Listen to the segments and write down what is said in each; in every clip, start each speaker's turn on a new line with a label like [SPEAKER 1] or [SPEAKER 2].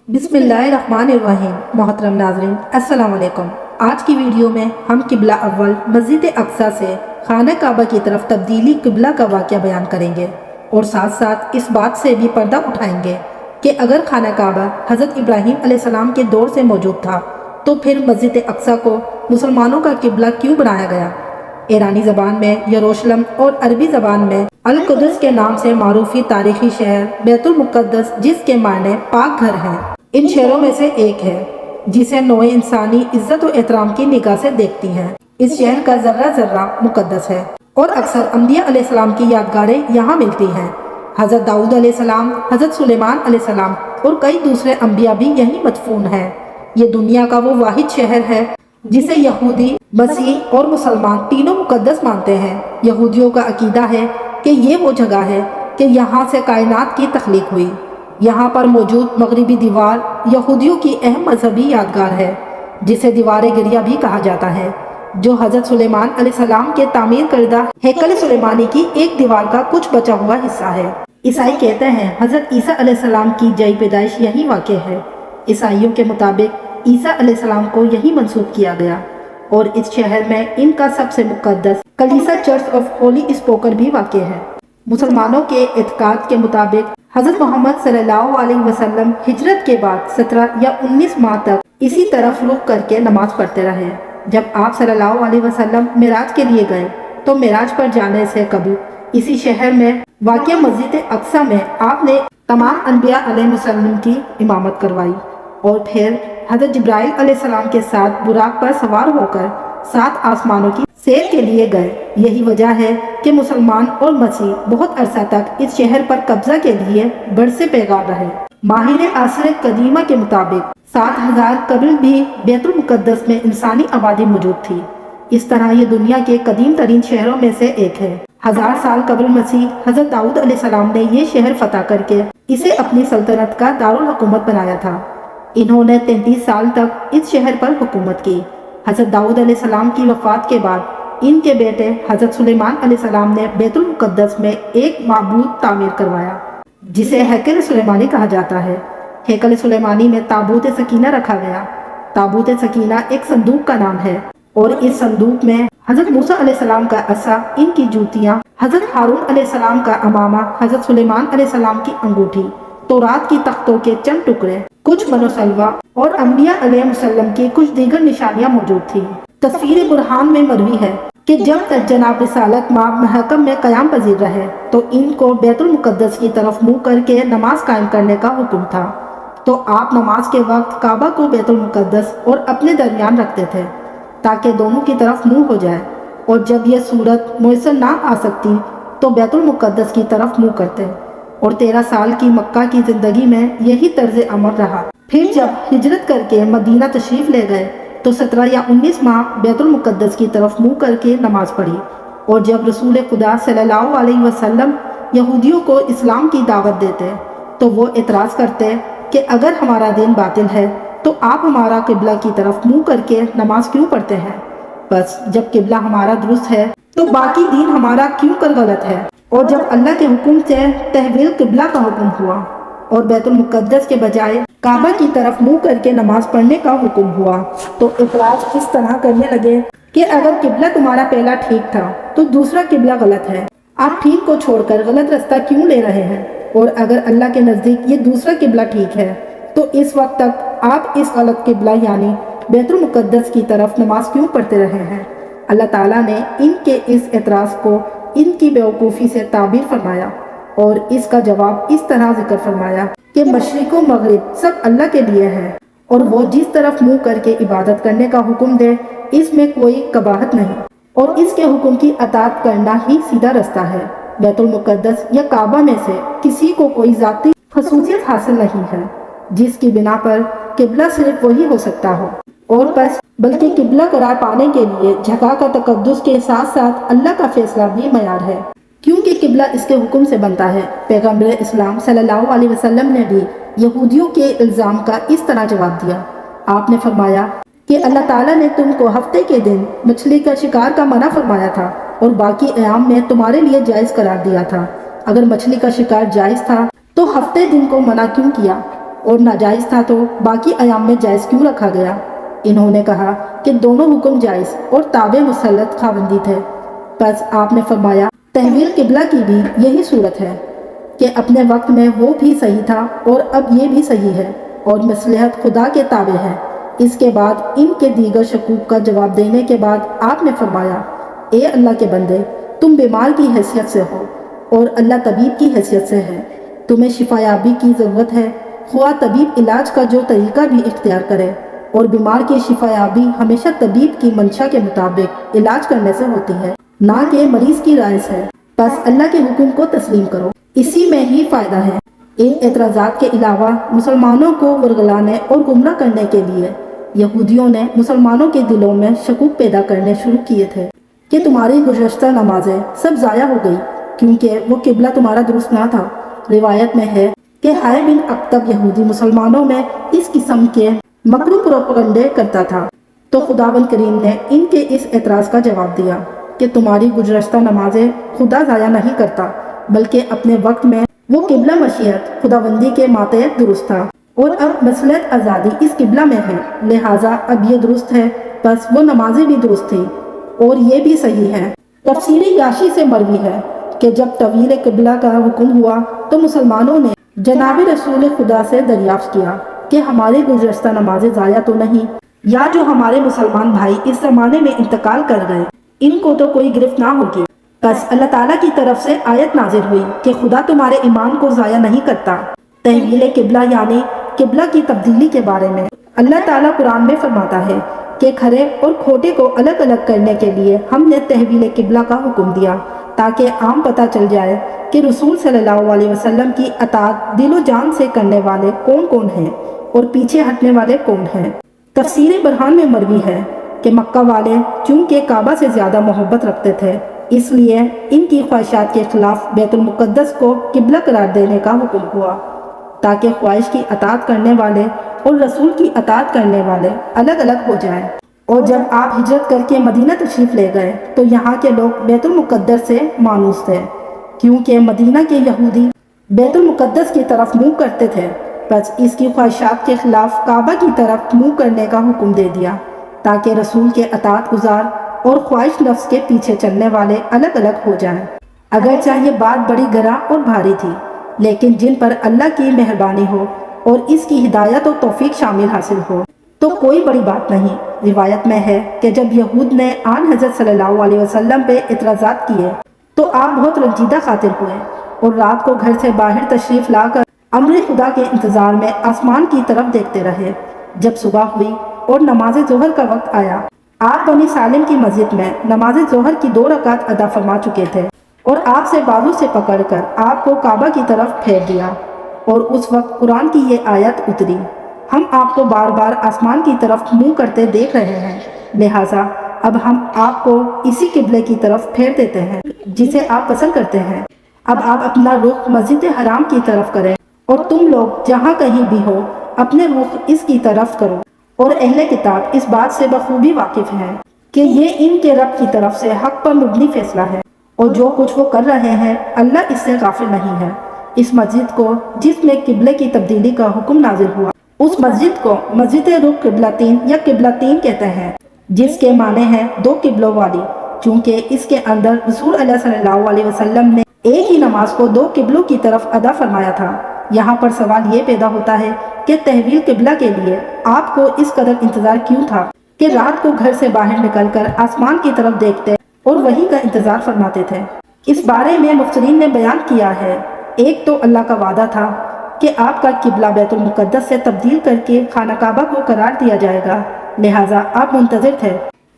[SPEAKER 1] बिस्मिल्लाहिर्रहमानिर्रहीम। मोहतरम नाज़रीन, अस्सलाम वालेकुम। आज की वीडियो में हम किबला अव्वल मस्जिद अक्सा से खाना काबा की तरफ तब्दीली किबला का वाक़या बयान करेंगे और साथ साथ इस बात से भी पर्दा उठाएंगे कि अगर खाना काबा हज़रत इब्राहीम अलैहिस्सलाम के दौर से मौजूद था तो फिर मस्जिद अक्सा को मुसलमानों का किबला क्यों बनाया गया। ईरानी ज़बान में यरूशलेम और अरबी ज़बान में अल कुद्स के नाम से मारूफी तारीखी शहर बैतुल मुक़द्दस, जिसके मायने पाक घर हैं, इन शहरों में से एक है जिसे नौए इंसानी इज्जत और एहतराम की निगाह से देखती हैं। इस शहर का जर्रा जर्रा मुकद्दस है और अक्सर अंबिया अलैहिस्सलाम की यादगारें यहाँ मिलती हैं। हज़रत दाऊद अलैहिस्सलाम, हज़रत सुलेमान अलैहिस्सलाम और कई दूसरे अंबिया भी यहीं मदफून हैं। ये दुनिया का वो वाहिद शहर है जिसे यहूदी, मसीह और मुसलमान तीनों मुकद्दस मानते हैं। यहूदियों का अकीदा है कि ये वो जगह है कि यहाँ से कायनात की तख्लीक हुई। यहाँ पर मौजूद मगरिबी दीवार यहूदियों की अहम मजहबी यादगार है जिसे दीवार गिरिया भी कहा जाता है, जो हज़रत सुलेमान अलैहिस्सलाम के तामीर करदा हैकल सुलेमानी की एक दीवार का कुछ बचा हुआ हिस्सा है। ईसाई कहते हैं हज़रत ईसा अलैहिस्सलाम की जई पैदाइश यही वाक़ है। ईसाइयों के मुताबिक ईसा अलैहिस्सलाम को यही मंसूब किया गया और इस शहर में इनका सबसे मुकद्दस कलीसा चर्च ऑफ होली स्पोकन भी वाक़ है। मुसलमानों के एतकाद के मुताबिक हज़रत मोहम्मद सल्लल्लाहु अलैहि वसल्लम हिजरत के बाद 17 या 19 माह तक इसी तरफ रुख करके नमाज पढ़ते रहे। जब आप सल्लल्लाहु अलैहि वसल्लम मिराज के लिए गए तो मिराज पर जाने से कभी इसी शहर में वाक़िया मस्जिद अक्सा में आपने तमाम अनबिया अलैहिमुस्सलाम की इमामत करवाई और फिर हज़रत जिब्राइल अलैहिस्सलाम के साथ बुराक पर सवार होकर 7 आसमानों की सैर के लिए गए। यही वजह है कि मुसलमान और मसीह बहुत अरसा तक इस शहर पर कब्जा के लिए बरसे पैगार रहे। माहिर आसर कदीमा के मुताबिक 7000 कबल भी बैतुल मुक़द्दस में इंसानी आबादी मौजूद थी। इस तरह ये दुनिया के कदीम तरीन शहरों में से एक है। 1000 साल कबल मसीह हज़रत दाऊद अलैहिस्सलाम ने ये शहर फतह करके इसे अपनी सल्तनत का दारुल हुकूमत बनाया था। इन्होंने 33 साल तक इस शहर पर हुकूमत की। हज़रत दाऊद अलैहिस्सलाम की वफ़ात के बाद इनके बेटे हज़रत सुलेमान अलैहिस्सलाम ने बैतुल मुक़द्दस में एक माबूद तामीर करवाया जिसे हैकल सुलेमानी कहा जाता है। हैकल सुलेमानी में ताबूत सकीना रखा गया। ताबूत सकीना एक संदूक का नाम है और इस संदूक में हज़रत मूसा अलैहिस्सलाम का असा, इनकी जूतियाँ, हज़रत हारून अलैहिस्सलाम का अमामा, हज़रत सुलेमान अलैहिस्सलाम की अंगूठी, तौरात की तख्तों के चंद टुकड़े, कुछ मनोसलवा और अंबिया अलैहिमुस्सलाम की कुछ दीगर निशानियां मौजूद थी। तस्वीर बुरहान में मरवी है कि जब तक जनाब रिसालत माब महकम में क़याम पजीर रहे तो इनको बैतुल मुक़द्दस की तरफ मुँह करके नमाज कायम करने का हुक्म था। तो आप नमाज के वक्त काबा को बैतुल मुक़द्दस और अपने दरमियान रखते थे ताकि दोनों की तरफ मुँह हो जाए, और जब यह सूरत मुयसर ना आ सकती तो बैतुल मुक़द्दस की तरफ मुँह करते। और 13 साल की मक्का की ज़िंदगी में यही तर्ज अमल रहा। फिर जब हिजरत करके मदीना तशरीफ़ ले गए तो 17 या 19 माह बैतुल मुक़द्दस की तरफ मुँह करके नमाज पढ़ी। और जब रसूल खुदा सल्लल्लाहु अलैहि वसल्लम यहूदियों को इस्लाम की दावत देते तो वो एतराज़ करते कि अगर हमारा दीन बातिल है तो आप हमारा किबला की तरफ मुँह करके नमाज क्यों पढ़ते हैं। बस जब किबला हमारा दुरुस्त है तो बाकी दीन हमारा क्यों कर गलत है। और जब अल्लाह के हुक्म से तहवील किबला का हुक्म हुआ और बैतुल मुक़द्दस के बजाय काबा की तरफ मुँह करके नमाज पढ़ने का हुक्म हुआ तो इतराज़ इस तरह करने लगे कि अगर किबला तुम्हारा पहला ठीक था तो दूसरा किबला गलत है। आप ठीक को छोड़कर गलत रास्ता क्यों ले रहे हैं। और अगर अल्लाह के नज़दीक ये दूसरा किबला ठीक है तो इस वक्त तक आप इस गलत किबला यानी बैतुल मुक़द्दस की तरफ नमाज क्यों पढ़ते रहे हैं। अल्लाह ताला ने इनके इस एतराज़ को इनकी बेवकूफ़ी से ताबीर फरमाया और इसका जवाब इस तरह जिक्र फरमाया कि मशरिक़ व मग़रिब सब अल्लाह के लिए है और वो जिस तरफ मुँह करके इबादत करने का हुक्म दे इसमें कोई कबाहत नहीं, और इसके हुक्म की अताअत करना ही सीधा रास्ता है। बैतुल मुक़द्दस या काबा में से किसी को कोई ज़ाती खसूसियत हासिल नहीं है जिसकी बिना पर किबला सिर्फ वही हो सकता हो और बस, बल्कि किबला करार पाने के लिए जगह का तकद्दुस के साथ साथ अल्लाह का फैसला भी मयार है, क्योंकि किबला इसके हुक्म से बनता है। पैगम्बर इस्लाम सल्लल्लाहु अलैहि वसल्लम ने भी यहूदियों के इल्ज़ाम का इस तरह जवाब दिया। आपने फरमाया कि अल्लाह ताला ने तुमको हफ्ते के दिन मछली का शिकार का मना फरमाया था और बाकी अयाम में तुम्हारे लिए जायज़ करार दिया था। अगर मछली का शिकार जायज़ था तो हफ्ते दिन को मना क्यों किया। اور ناجائز تھا تو باقی ایام میں جائز کیوں رکھا گیا؟ انہوں نے کہا کہ دونوں حکم جائز اور تابع مسلط خاوندی تھے۔ پس آپ نے فرمایا تحویل قبلہ کی بھی یہی صورت ہے کہ اپنے وقت میں وہ بھی صحیح تھا اور اب یہ بھی صحیح ہے اور مصلحت خدا کے تابع ہے۔ اس کے بعد ان کے دیگر شکوک کا جواب دینے کے بعد آپ نے فرمایا اے اللہ کے بندے، تم بیمار کی حیثیت سے ہو اور اللہ طبیب کی حیثیت سے ہے۔ تمہیں شفا یابی کی ضرورت ہے، خواہ طبیب علاج کا جو طریقہ بھی اختیار کرے، اور بیمار کی شفا یابی ہمیشہ طبیب کی منشا کے مطابق علاج کرنے سے ہوتی ہے، نہ کہ مریض کی رائے سے۔ بس اللہ کے حکم کو تسلیم کرو، اسی میں ہی فائدہ ہے۔ ان اعتراضات کے علاوہ مسلمانوں کو ورگلانے اور گمراہ کرنے کے لیے یہودیوں نے مسلمانوں کے دلوں میں شکوک پیدا کرنے شروع کیے تھے کہ تمہاری گزشتہ نمازیں سب ضائع ہو گئی کیونکہ وہ قبلہ تمہارا درست نہ تھا۔ روایت میں ہے کہ حائے بن اکتب یہودی مسلمانوں میں اس قسم کے مکروہ پروپیگنڈے کرتا تھا، تو خداوند کریم نے ان کے اس اعتراض کا جواب دیا کہ تمہاری گزشتہ نمازیں خدا ضائع نہیں کرتا، بلکہ اپنے وقت میں وہ قبلہ مشیت خداوندی کے ماتحت درست تھا، اور اب مصلحت آزادی اس قبلہ میں ہے، لہٰذا اب یہ درست ہے، بس وہ نمازیں بھی درست تھی اور یہ بھی صحیح ہے۔ تفسیری یاشی سے مروی ہے کہ جب طویل قبلہ کا حکم ہوا تو مسلمانوں نے جناب رسول خدا سے دریافت کیا کہ ہماری گزشتہ نمازیں ضائع تو نہیں، یا جو ہمارے مسلمان بھائی اس زمانے میں انتقال کر گئے ان کو تو کوئی گرفت نہ ہوگی؟ بس اللہ تعالیٰ کی طرف سے آیت نازل ہوئی کہ خدا تمہارے ایمان کو ضائع نہیں کرتا۔ تحویل قبلہ یعنی قبلہ کی تبدیلی کے بارے میں اللہ تعالیٰ قرآن میں فرماتا ہے کہ کھرے اور کھوٹے کو الگ الگ کرنے کے لیے ہم نے تحویل قبلہ کا حکم دیا تاکہ عام پتہ چل جائے کہ رسول صلی اللہ علیہ وسلم کی اطاعت دل و جان سے کرنے والے کون کون ہیں اور پیچھے ہٹنے والے کون ہیں۔ تفسیر برہان میں مروی ہے کہ مکہ والے چونکہ کعبہ سے زیادہ محبت رکھتے تھے، اس لیے ان کی خواہشات کے خلاف بیت المقدس کو قبلہ قرار دینے کا حکم ہوا تاکہ خواہش کی اطاعت کرنے والے اور رسول کی اطاعت کرنے والے الگ الگ ہو جائیں۔ اور جب آپ ہجرت کر کے مدینہ تشریف لے گئے تو یہاں کے لوگ بیت المقدس سے مانوس تھے، کیونکہ مدینہ کے یہودی بیت المقدس کی طرف منہ کرتے تھے، بس اس کی خواہشات کے خلاف کعبہ کی طرف منہ کرنے کا حکم دے دیا تاکہ رسول کے اطاعت گزار اور خواہش نفس کے پیچھے چلنے والے الگ الگ ہو جائیں۔ اگرچہ یہ بات بڑی گراں اور بھاری تھی، لیکن جن پر اللہ کی مہربانی ہو اور اس کی ہدایت و توفیق شامل حاصل ہو تو کوئی بڑی بات نہیں۔ روایت میں ہے کہ جب یہود نے آن حضرت صلی اللہ علیہ وسلم پہ اعتراضات کیے تو آپ بہت رنجیدہ خاطر ہوئے اور رات کو گھر سے باہر تشریف لا کر امر خدا کے انتظار میں آسمان کی طرف دیکھتے رہے۔ جب صبح ہوئی اور نماز ظہر کا وقت آیا، آپ بنی سالم کی مسجد میں نماز ظہر کی 2 رکعت ادا فرما چکے تھے اور آپ سے بازو سے پکڑ کر آپ کو کعبہ کی طرف پھیر دیا، اور اس وقت قرآن کی یہ آیت اتری، ہم آپ کو بار بار آسمان کی طرف منہ کرتے دیکھ رہے ہیں، لہٰذا اب ہم آپ کو اسی قبلے کی طرف پھیر دیتے ہیں جسے آپ پسند کرتے ہیں۔ اب آپ اپنا رخ مسجد حرام کی طرف کریں اور تم لوگ جہاں کہیں بھی ہو اپنے رخ اس کی طرف کرو۔ اور اہل کتاب اس بات سے بخوبی واقف ہیں کہ یہ ان کے رب کی طرف سے حق پر مبنی فیصلہ ہے، اور جو کچھ وہ کر رہے ہیں اللہ اس سے غافل نہیں ہے۔ اس مسجد کو جس میں قبلے کی تبدیلی کا حکم نازل ہوا، اس مسجد کو مسجد رخ قبلتین یا قبلتین کہتے ہیں، جس کے معنی ہے 2 قبلوں والی، چونکہ اس کے اندر رسول اللہ صلی اللہ علیہ وسلم نے ایک ہی نماز کو 2 قبلوں کی طرف ادا فرمایا تھا۔ یہاں پر سوال یہ پیدا ہوتا ہے کہ تحویل قبلہ کے لیے آپ کو اس قدر انتظار کیوں تھا کہ رات کو گھر سے باہر نکل کر آسمان کی طرف دیکھتے اور وہی کا انتظار فرماتے تھے؟ اس بارے میں مفسرین نے بیان کیا ہے، ایک تو اللہ کا وعدہ تھا کہ آپ کا قبلہ بیت المقدس سے تبدیل کر کے خانہ کعبہ کو قرار دیا جائے گا، لہٰذا آپ منتظر تھے۔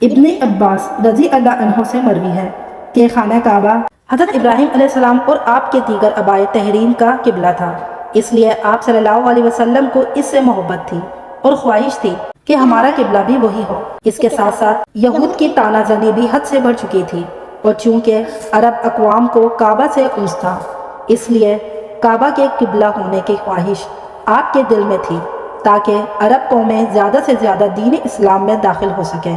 [SPEAKER 1] ابن عباس رضی اللہ عنہ سے مروی ہے کہ خانہ کعبہ حضرت ابراہیم علیہ السلام اور آپ کے دیگر آبائے تحریم کا قبلہ تھا، اس لیے آپ صلی اللہ علیہ وسلم کو اس سے محبت تھی اور خواہش تھی کہ ہمارا قبلہ بھی وہی ہو۔ اس کے ساتھ ساتھ یہود کی تانا زنی بھی حد سے بڑھ چکی تھی، اور چونکہ عرب اقوام کو کعبہ سے انس تھا، اس لیے کعبہ کے قبلہ ہونے کی خواہش آپ کے دل میں تھی تاکہ عرب قومیں زیادہ سے زیادہ دین اسلام میں داخل ہو سکیں۔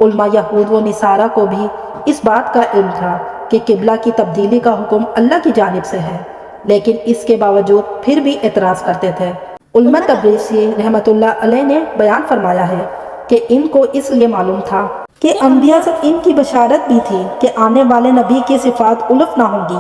[SPEAKER 1] علماء یہود و نصارہ کو بھی اس بات کا علم تھا کہ قبلہ کی تبدیلی کا حکم اللہ کی جانب سے ہے، لیکن اس کے باوجود پھر بھی اعتراض کرتے تھے۔ उलमा तबरीज़ी रहमतुल्लाह अलैह ने बयान फरमाया है कि इनको इसलिए मालूम था कि अंबिया से इनकी बशारत भी थी कि आने वाले नबी की सिफात उलफ ना होंगी,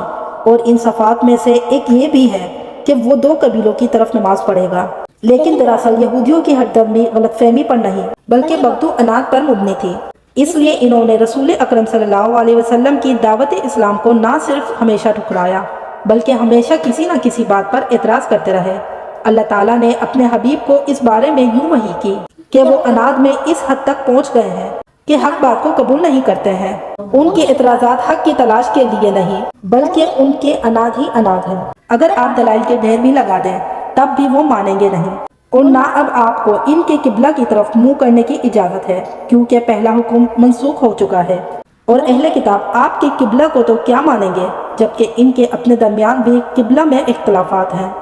[SPEAKER 1] और इन सफ़ात में से एक ये भी है कि वो 2 कबीलों की तरफ नमाज पढ़ेगा। लेकिन दरअसल यहूदियों की हरदर्मी गलतफहमी पर नहीं बल्कि बगदू अनाद पर मुबनी थी। इसलिए इन्होंने रसूल अकरम सल्लल्लाहु अलैहि वसल्लम की दावत इस्लाम को ना सिर्फ हमेशा ठुकराया बल्कि हमेशा किसी न किसी बात पर एतराज़ करते रहे। अल्लाह ताला ने अपने हबीब को इस बारे में यूं वही की कि वो अनाद में इस हद तक पहुँच गए हैं कि हक बात को कबूल नहीं करते हैं। उनके एतराज़ात हक की तलाश के लिए नहीं बल्कि उनके अनाद ही अनाद हैं। अगर आप दलाइल के ढेर भी लगा दें तब भी वो मानेंगे नहीं, और ना अब आपको इनके किबला की तरफ मुंह करने की इजाज़त है, क्योंकि पहला हुक्म मनसूख हो चुका है। और अहले किताब आपके किबला को तो क्या मानेंगे, जबकि इनके अपने दरमियान भी किबला में इख्तलाफात हैं।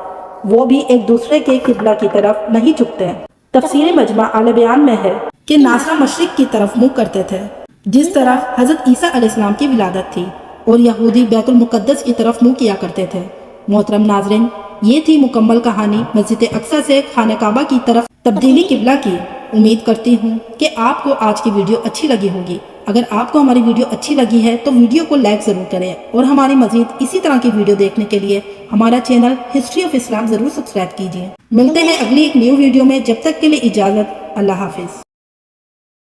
[SPEAKER 1] वो भी एक दूसरे के किबला की तरफ नहीं झुकते। तफसीर मजमा अल बयान में है कि नासरा मशरिक की तरफ मुँह करते थे जिस तरफ हज़रत ईसा अलैहिस्सलाम की विलादत थी, और यहूदी बैतुल मुक़द्दस की तरफ मुँह किया करते थे। मोहतरम नाज़रीन, ये थी मुकम्मल कहानी मस्जिद अक्सा से खाना काबा की तरफ तब्दीली किबला की। उम्मीद करती हूँ कि आपको आज की वीडियो अच्छी लगी होगी। अगर आपको हमारी वीडियो अच्छी लगी है तो वीडियो को लाइक ज़रूर करें, और हमारी मज़ीद इसी तरह की वीडियो देखने के लिए हमारा चैनल हिस्ट्री ऑफ इस्लाम ज़रूर सब्सक्राइब कीजिए। मिलते हैं अगली एक न्यू वीडियो में, जब तक के लिए इजाज़त, अल्लाह हाफिज़।